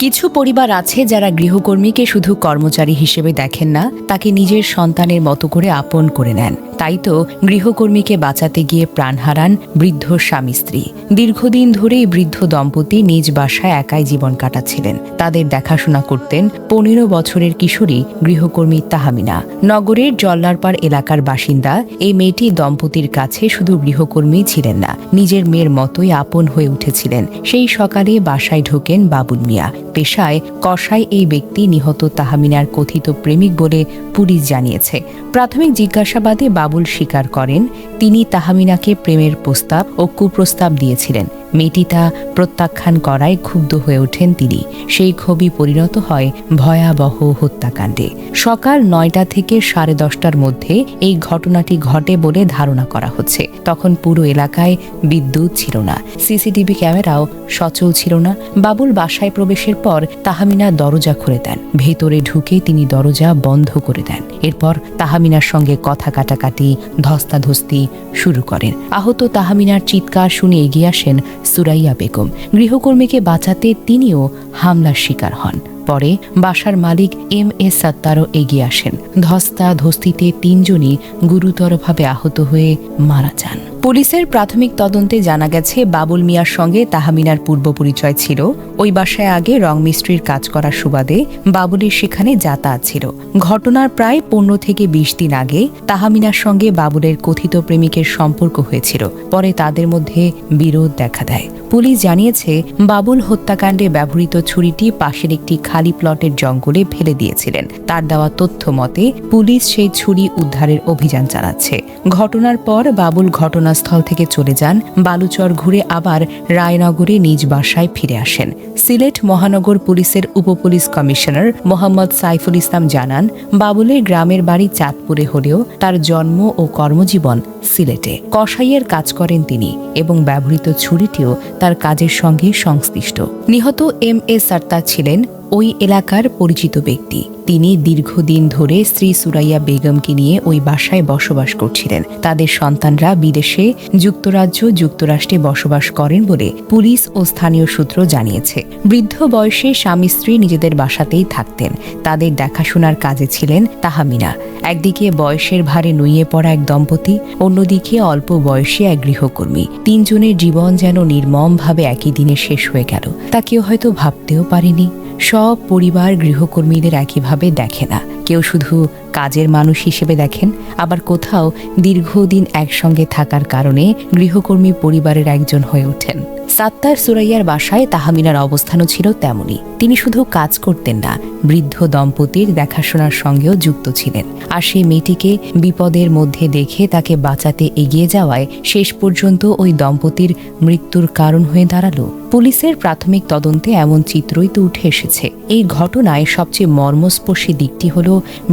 কিছু পরিবার আছে যারা গৃহকর্মীকে শুধু কর্মচারী হিসেবে দেখেন না, তাকে নিজের সন্তানের মতো করে আপন করে নেন। তাই তো গৃহকর্মীকে বাঁচাতে গিয়ে প্রাণ হারান বৃদ্ধ স্বামী স্ত্রী। দীর্ঘদিন ধরে এই বৃদ্ধ দম্পতি নিজ বাসায় একাই জীবন কাটাচ্ছিলেন। তাদের দেখাশোনা করতেন 15 বছরের কিশোরী গৃহকর্মী তাহমিনা। নগরের জল্লারপাড় এলাকার বাসিন্দা এই মেয়েটি দম্পতির কাছে শুধু গৃহকর্মী ছিলেন না, নিজের মেয়ের মতোই আপন হয়ে উঠেছিলেন। সেই সকালে বাসায় ঢোকেন বাবুল মিয়া। পেশায় কসাই এই ব্যক্তি নিহত তাহমিনার কথিত প্রেমিক বলে পুলিশ জানিয়েছে। প্রাথমিক জিজ্ঞাসাবাদে বাবুল স্বীকার করেন তিনি তাহমিনাকে প্রেমের প্রস্তাব ও কুপ্রস্তাব দিয়েছিলেন। মেয়েটি তা প্রত্যাখ্যান করায় ক্ষুব্ধ হয়ে ওঠেন তিনি। সেই ক্ষোভই পরিণত হয় ভয়াবহ হত্যাকাণ্ডে। সকাল 9টা থেকে 10:30টার মধ্যে এই ঘটনাটি ঘটে বলে ধারণা করা হচ্ছে। তখন পুরো এলাকায় বিদ্যুৎ ছিল না, সিসিটিভি ক্যামেরাও সচল ছিল না। বাবুল বাসায় প্রবেশের পর তাহমিনা দরজা খুলে দেন। ভেতরে ঢুকে তিনি দরজা বন্ধ করে দেন। এরপর তাহমিনার সঙ্গে কথা কাটাকাটি, ধস্তাধস্তি শুরু করেন। আহত তাহমিনার চিৎকার শুনে এগিয়ে আসেন সুরাইয়া বেগম। গৃহকর্মীকে বাঁচাতে তিনিও হামলার শিকার হন। পরে বাসার মালিক MS সাত্তারও এগিয়ে আসেন। ধস্তাধস্তিতে 3 জনই গুরুতরভাবে আহত হয়ে মারা যান। পুলিশের প্রাথমিক তদন্তে জানা গেছে বাবুল মিয়ার সঙ্গে তাহমিনার পূর্ব পরিচয় ছিল। ওই বাসায় আগে রং মিস্ত্রির কাজ করার সুবাদে বাবুলের সেখানে যাতায়াত ছিল। ঘটনার প্রায় 15 থেকে 20 দিন আগে তাহমিনার সঙ্গে বাবুলের কথিত প্রেমিকের সম্পর্ক হয়েছিল। পরে তাদের মধ্যে বিরোধ দেখা দেয়। পুলিশ জানিয়েছে বাবুল হত্যাকাণ্ডে ব্যবহৃত ছুরিটি পাশের একটি খালি প্লটের জঙ্গলে ফেলে দিয়েছিলেন। তার দেওয়া তথ্য মতে পুলিশ সেই ছুরি উদ্ধারের অভিযান চালাচ্ছে। ঘটনার পর বাবুল ঘটনাস্থল থেকে চলে যান। বালুচর ঘুরে আবার রায়নগরে নিজ বাসায় ফিরে আসেন। সিলেট মহানগর পুলিশের উপপুলিশ কমিশনার মোহাম্মদ সাইফুল ইসলাম জানান, বাবুলের গ্রামের বাড়ি চাঁদপুরে হলেও তার জন্ম ও কর্মজীবন সিলেটে। কসাইয়ের কাজ করেন তিনি এবং ব্যবহৃত ছুরিটিও তার কাজের সঙ্গে সংশ্লিষ্ট। নিহত MS সাত্তার ছিলেন ওই এলাকার পরিচিত ব্যক্তি। তিনি দীর্ঘদিন ধরে স্ত্রী সুরাইয়া বেগমকে নিয়ে ওই বাসায় বসবাস করছিলেন। তাদের সন্তানরা বিদেশে যুক্তরাজ্য, যুক্তরাষ্ট্রে বসবাস করেন বলে পুলিশ ও স্থানীয় সূত্র জানিয়েছে। বৃদ্ধ বয়সে স্বামী স্ত্রী নিজেদের বাসাতেই থাকতেন। তাদের দেখাশোনার কাজে ছিলেন তাহমিনা। একদিকে বয়সের ভারে নুয়ে পড়া এক দম্পতি, অন্যদিকে অল্প বয়সী এক গৃহকর্মী। 3 জনের জীবন যেন নির্মমভাবে একই দিনে শেষ হয়ে গেল। তা কেউ হয়তো ভাবতেও পারেনি। সব পরিবার গৃহকর্মীদের একইভাবে দেখে না। কেউ শুধু কাজের মানুষ হিসেবে দেখেন, আবার কোথাও দীর্ঘদিন একসঙ্গে থাকার কারণে গৃহকর্মী পরিবারের একজন হয়ে ওঠেন। সাত্তার সুরাইয়ার বাসায় তাহমিনার অবস্থানও ছিল তেমনই। তিনি শুধু কাজ করতেন না, বৃদ্ধ দম্পতির দেখাশোনার সঙ্গেও যুক্ত ছিলেন। আর সেই মেয়েটিকে বিপদের মধ্যে দেখে তাকে বাঁচাতে এগিয়ে যাওয়ায় শেষ পর্যন্ত ওই দম্পতির মৃত্যুর কারণ হয়ে দাঁড়ালো। পুলিশের প্রাথমিক তদন্তে এমন চিত্রই তো উঠে এসেছে। এই ঘটনায় সবচেয়ে মর্মস্পর্শী দিকটি হল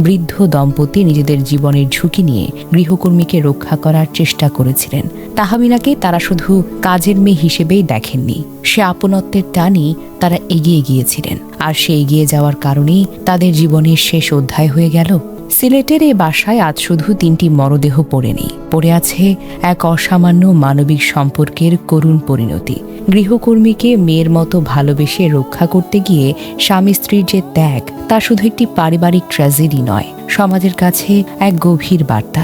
বৃদ্ধ দম্পতি নিজেদের জীবনের ঝুঁকি নিয়ে গৃহকর্মীকে রক্ষা করার চেষ্টা করেছিলেন। তাহমিনাকে তারা শুধু কাজের মেয়ে হিসেবেই দেখেননি, সে আপনত্বের টানই তারা এগিয়ে গিয়েছিলেন। আর সে এগিয়ে যাওয়ার কারণেই তাদের জীবনের শেষ অধ্যায় হয়ে গেল। সিলেটের এই বাসায় আজ শুধু 3টি মরদেহ পড়ে নেই, পড়ে আছে এক অসামান্য মানবিক সম্পর্কের করুণ পরিণতি। গৃহকর্মীকে মেয়ের মতো ভালোবেসে রক্ষা করতে গিয়ে স্বামী স্ত্রীর যে ত্যাগ, তা শুধু একটি পারিবারিক ট্র্যাজেডি নয়, সমাজের কাছে এক গভীর বার্তা।